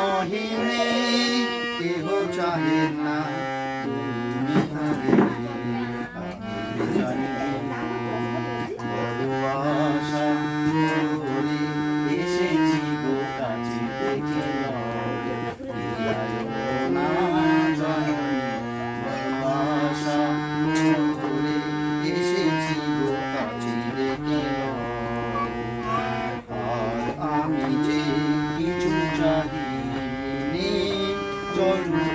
নহিলে কেহ চাহে না তুমি তারে আমি জানি বড় আশা করে এসেছি গো কাছে দেখে না জননী বড় আশা করে এসেছি গো কাছে দেখে আর আমি যে কিছু চাহিনি চরণ